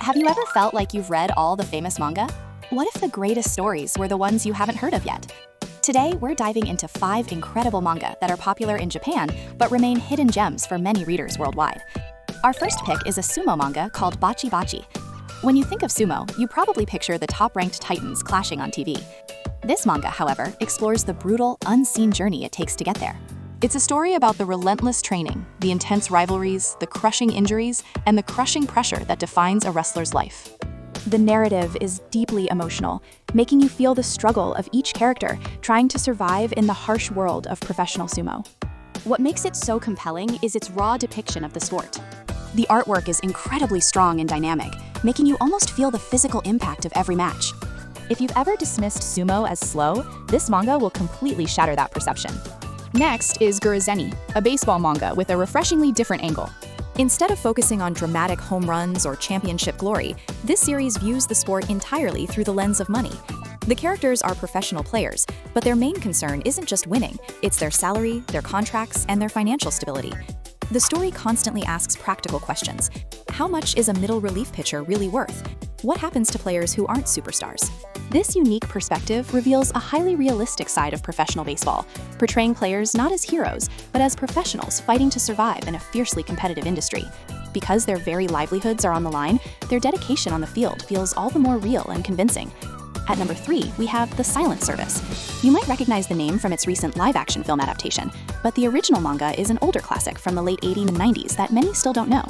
Have you ever felt like you've read all the famous manga? What if the greatest stories were the ones you haven't heard of yet? Today, we're diving into 5 incredible manga that are popular in Japan but remain hidden gems for many readers worldwide. Our first pick is a sumo manga called Bachi Bachi. When you think of sumo, you probably picture the top-ranked titans clashing on TV. This manga, however, explores the brutal, unseen journey it takes to get there. It's a story about the relentless training, the intense rivalries, the crushing injuries, and the crushing pressure that defines a wrestler's life. The narrative is deeply emotional, making you feel the struggle of each character trying to survive in the harsh world of professional sumo. What makes it so compelling is its raw depiction of the sport. The artwork is incredibly strong and dynamic, making you almost feel the physical impact of every match. If you've ever dismissed sumo as slow, this manga will completely shatter that perception. Next is Gurazeni, a baseball manga with a refreshingly different angle. Instead of focusing on dramatic home runs or championship glory, this series views the sport entirely through the lens of money. The characters are professional players, but their main concern isn't just winning, it's their salary, their contracts, and their financial stability. The story constantly asks practical questions. How much is a middle relief pitcher really worth? What happens to players who aren't superstars? This unique perspective reveals a highly realistic side of professional baseball, portraying players not as heroes, but as professionals fighting to survive in a fiercely competitive industry. Because their very livelihoods are on the line, their dedication on the field feels all the more real and convincing. At number 3, we have The Silent Service. You might recognize the name from its recent live-action film adaptation, but the original manga is an older classic from the late 80s and 90s that many still don't know.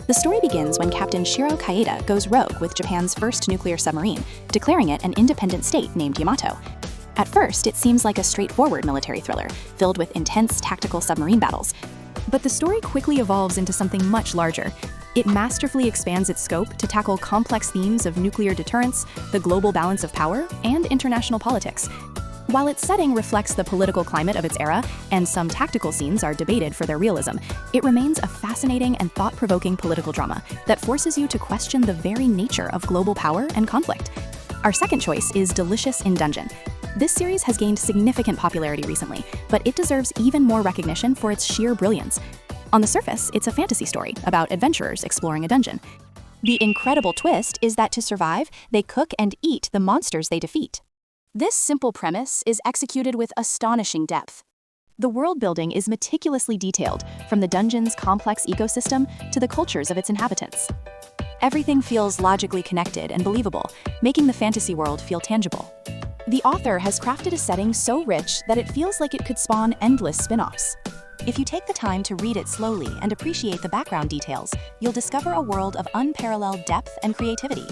The story begins when Captain Shiro Kaeda goes rogue with Japan's first nuclear submarine, declaring it an independent state named Yamato. At first, it seems like a straightforward military thriller, filled with intense tactical submarine battles. But the story quickly evolves into something much larger. It masterfully expands its scope to tackle complex themes of nuclear deterrence, the global balance of power, and international politics. While its setting reflects the political climate of its era, and some tactical scenes are debated for their realism, it remains a fascinating and thought-provoking political drama that forces you to question the very nature of global power and conflict. Our second choice is Delicious in Dungeon. This series has gained significant popularity recently, but it deserves even more recognition for its sheer brilliance. On the surface, it's a fantasy story about adventurers exploring a dungeon. The incredible twist is that to survive, they cook and eat the monsters they defeat. This simple premise is executed with astonishing depth. The world building is meticulously detailed, from the dungeon's complex ecosystem to the cultures of its inhabitants. Everything feels logically connected and believable, making the fantasy world feel tangible. The author has crafted a setting so rich that it feels like it could spawn endless spin-offs. If you take the time to read it slowly and appreciate the background details, you'll discover a world of unparalleled depth and creativity.